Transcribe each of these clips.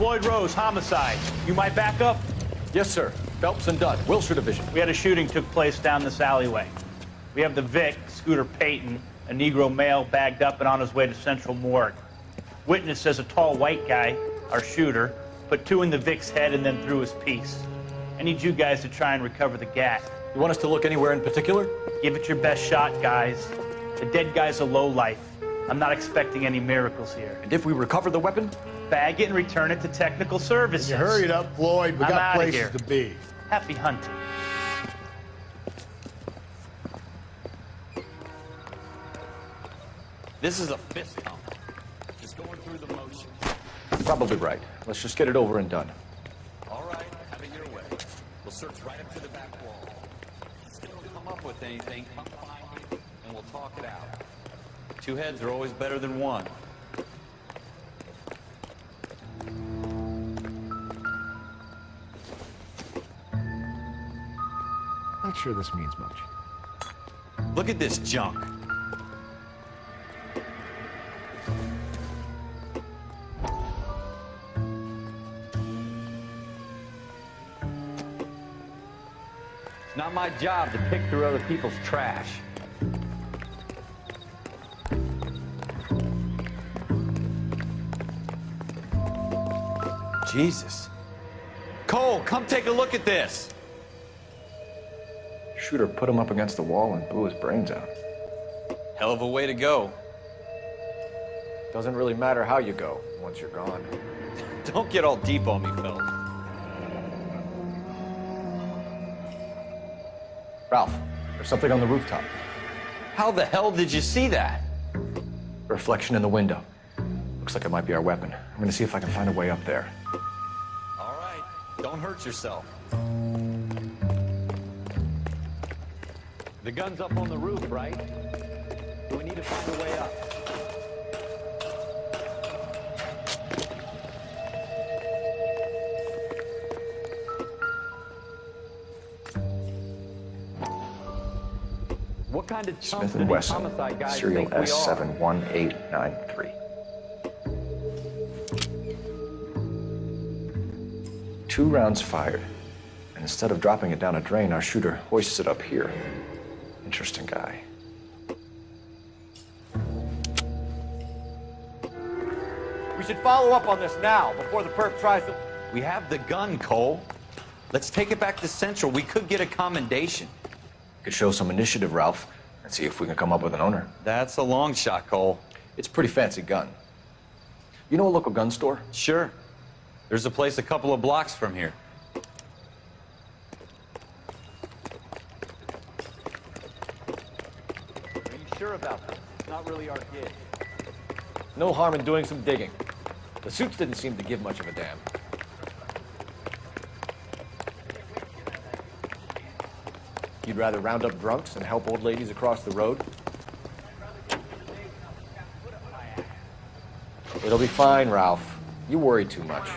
Floyd Rose, homicide. You might back up? Yes, sir. Phelps and Dunn, Wilshire Division. We had a shooting took place down this alleyway. We have the Vic, Scooter Payton, a Negro male bagged up and on his way to Central Morgue. Witness says a tall white guy, our shooter, put 2 in the Vic's head and then threw his piece. I need you guys to try and recover the gat. You want us to look anywhere in particular? Give it your best shot, guys. The dead guy's a lowlife. I'm not expecting any miracles here. And if we recover the weapon? Bag it and return it to technical services. You hurry it up, Floyd. We I'm got outta places here. to be. Happy hunting. This is a fist pump. Just going through the motions. Probably right. Let's just get it over and done. All right, have it your way. We'll search right up to the back wall. If you still come up with anything, come find me, and we'll talk it out. 2 heads are always better than 1. Not sure this means much. Look at this junk. It's not my job to pick through other people's trash. Jesus. Cole, come take a look at this. Shooter put him up against the wall and blew his brains out. Hell of a way to go. Doesn't really matter how you go once you're gone. Don't get all deep on me, Phelps. Ralph, there's something on the rooftop. How the hell did you see that? Reflection in the window. Looks like it might be our weapon. I'm gonna see if I can find a way up there. All right, don't hurt yourself. The gun's up on the roof, right? So we need to find a way up. What kind of chumps Smith do and these Wesson, homicide guys serial think we are? S71893. 2 rounds fired. And instead of dropping it down a drain, our shooter hoists it up here. Interesting guy. We should follow up on this now, before the perp tries to... We have the gun, Cole. Let's take it back to Central. We could get a commendation. Could show some initiative, Ralph, and see if we can come up with an owner. That's a long shot, Cole. It's a pretty fancy gun. You know a local gun store? Sure. There's a place a couple of blocks from here. Are you sure about this? It's not really our gig. No harm in doing some digging. The suits didn't seem to give much of a damn. You'd rather round up drunks than help old ladies across the road? It'll be fine, Ralph. You worry too much.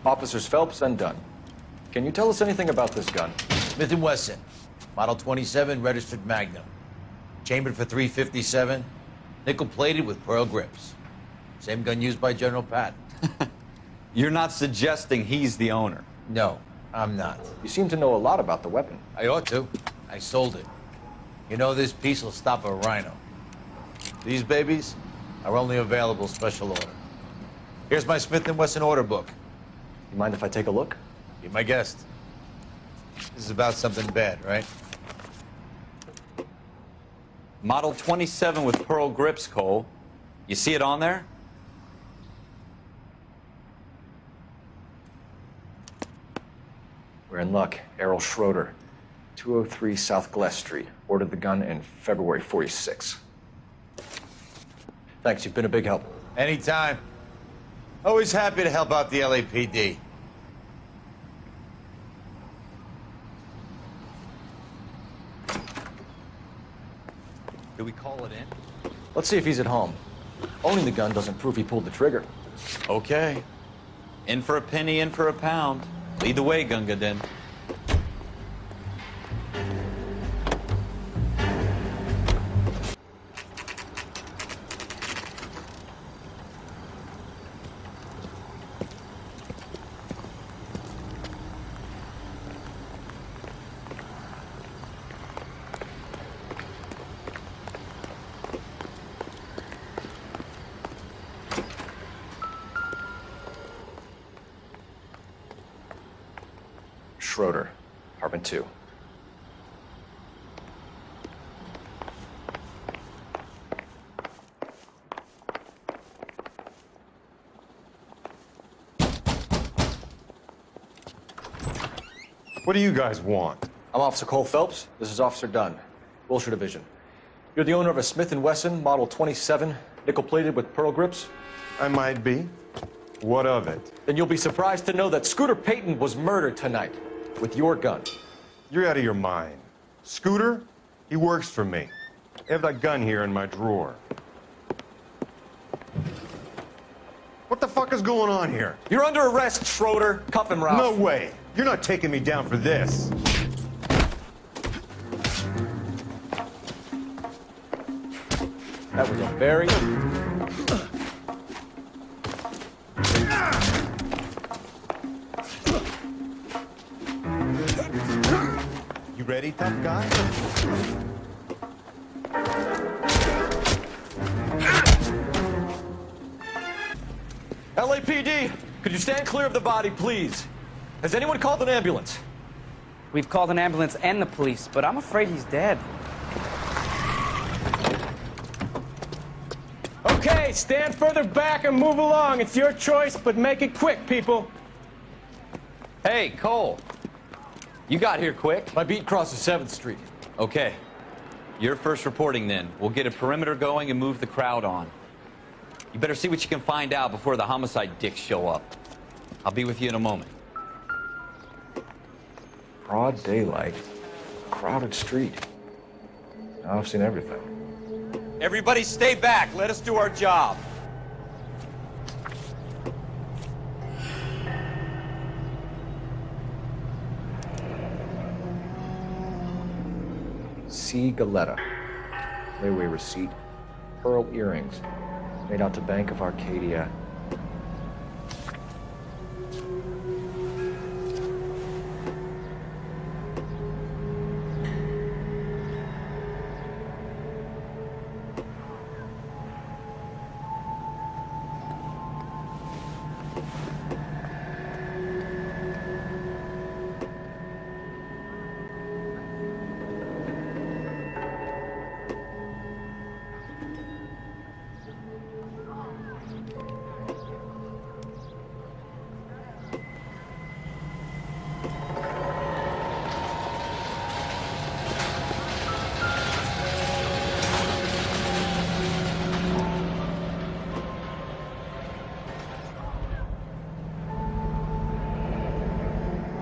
Officers Phelps and Dunn. Can you tell us anything about this gun? Smith & Wesson, Model 27, registered Magnum. Chambered for .357, nickel-plated with pearl grips. Same gun used by General Patton. You're not suggesting he's the owner? No, I'm not. You seem to know a lot about the weapon. I ought to. I sold it. You know, this piece will stop a rhino. These babies are only available special order. Here's my Smith & Wesson order book. You mind if I take a look? Be my guest. This is about something bad, right? Model 27 with pearl grips, Cole. You see it on there? We're in luck. Errol Schroeder, 203 South Glass Street. Ordered the gun in February '46. Thanks, you've been a big help. Anytime. Always happy to help out the LAPD. Do we call it in? Let's see if he's at home. Owning the gun doesn't prove he pulled the trigger. Okay. In for a penny, in for a pound. Lead the way, Gunga Din. Schroeder, apartment 2. What do you guys want? I'm Officer Cole Phelps. This is Officer Dunn, Wilshire Division. You're the owner of a Smith & Wesson Model 27, nickel-plated with pearl grips? I might be. What of it? Then you'll be surprised to know that Scooter Payton was murdered tonight with your gun. You're out of your mind. Scooter? He works for me. I have that gun here in my drawer. What the fuck is going on here? You're under arrest, Schroeder. Cuff him, Ralph. No way. You're not taking me down for this. That was a very... You ready, tough guy? LAPD, could you stand clear of the body, please? Has anyone called an ambulance? We've called an ambulance and the police, but I'm afraid he's dead. Okay, stand further back and move along. It's your choice, but make it quick, people. Hey, Cole. You got here quick. My beat crosses 7th Street. Okay. You're first reporting then. We'll get a perimeter going and move the crowd on. You better see what you can find out before the homicide dicks show up. I'll be with you in a moment. Broad daylight, crowded street. Now I've seen everything. Everybody stay back. Let us do our job. C. Galetta. Layaway receipt. Pearl earrings. Made out to Bank of Arcadia.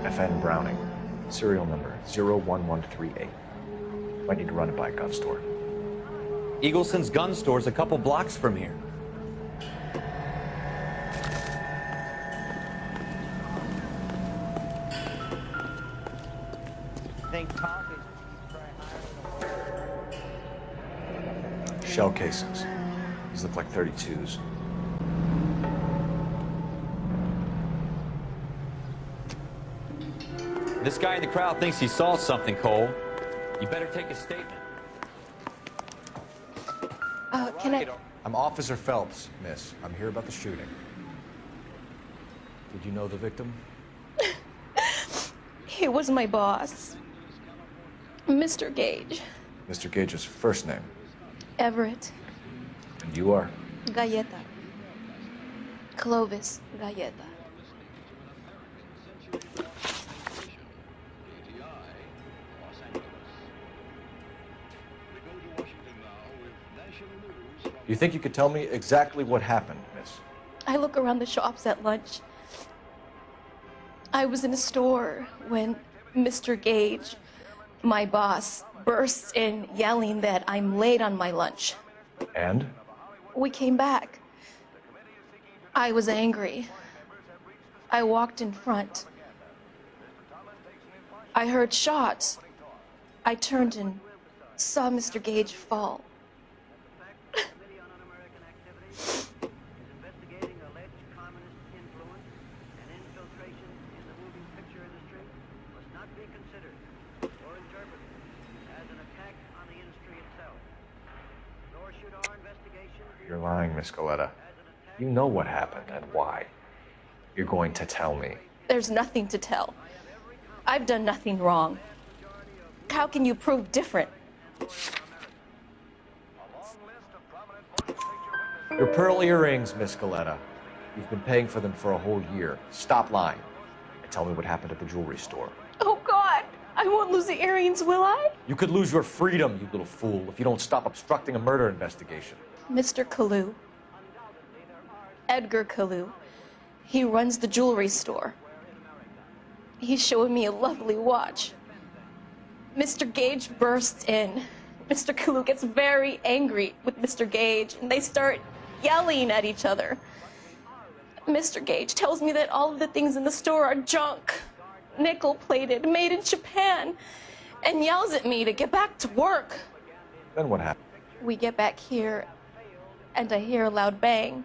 FN Browning, serial number 01138. Might need to run it by a gun store. Eagleson's gun store's a couple blocks from here. Think Tom is trying higher than Shell casings. These look like 32s. This guy in the crowd thinks he saw something, Cole. You better take a statement. Can I... I'm Officer Phelps, miss. I'm here about the shooting. Did you know the victim? He was my boss, Mr. Gage. Mr. Gage's first name. Everett. And you are? Galleta. Clovis Galleta. You think you could tell me exactly what happened, miss? I look around the shops at lunch. I was in a store when Mr. Gage, my boss, bursts in yelling that I'm late on my lunch. And? We came back. I was angry. I walked in front. I heard shots. I turned and saw Mr. Gage fall. You're lying, Miss Galleta. You know what happened and why. You're going to tell me. There's nothing to tell. I've done nothing wrong. How can you prove different? Your pearl earrings, Miss Galleta. You've been paying for them for a whole year. Stop lying and tell me what happened at the jewelry store. Oh, God! I won't lose the earrings, will I? You could lose your freedom, you little fool, if you don't stop obstructing a murder investigation. Mr. Kalu. Edgar Kalu. He runs the jewelry store. He's showing me a lovely watch. Mr. Gage bursts in. Mr. Kalu gets very angry with Mr. Gage, and they start yelling at each other. Mr. Gage tells me that all of the things in the store are junk, nickel-plated, made in Japan, and yells at me to get back to work. Then what happened? We get back here, and I hear a loud bang.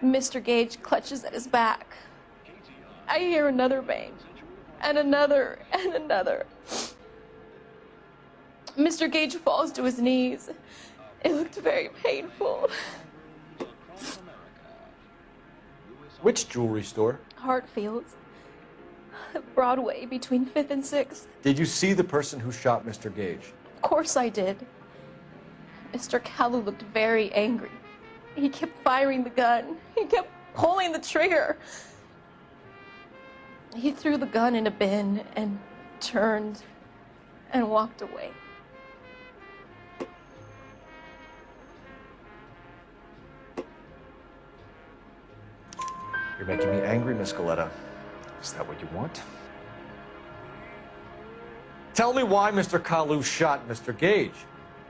Mr. Gage clutches at his back. I hear another bang, and another, and another. Mr. Gage falls to his knees. It looked very painful. Which jewelry store? Hartfield's. Broadway, between 5th and 6th. Did you see the person who shot Mr. Gage? Of course I did. Mr. Kalu looked very angry. He kept firing the gun. He kept pulling the trigger. He threw the gun in a bin and turned and walked away. You're making me angry, Miss Galleta. Is that what you want? Tell me why Mr. Kalu shot Mr. Gage.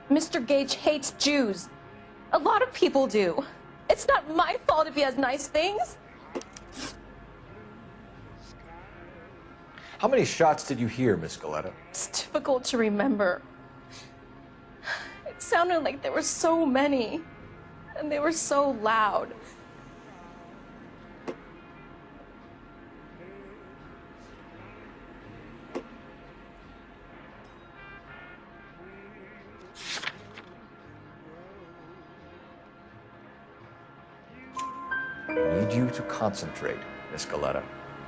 Mr. Gage hates Jews. A lot of people do. It's not my fault if he has nice things. How many shots did you hear, Miss Galleta? It's difficult to remember. It sounded like there were so many, and they were so loud. I need you to concentrate, Miss Galleta.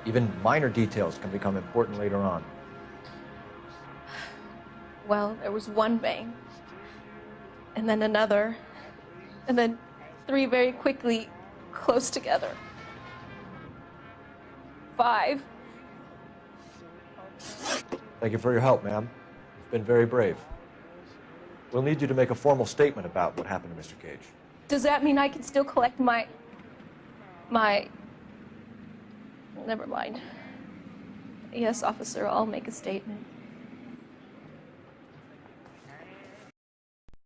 Even minor details can become important later on. Well, there was one bang, and then another, and then 3 very quickly, close together. 5. Thank you for your help, ma'am. You've been very brave. We'll need you to make a formal statement about what happened to Mr. Gage. Does that mean I can still collect my... Never mind. Yes, officer, I'll make a statement.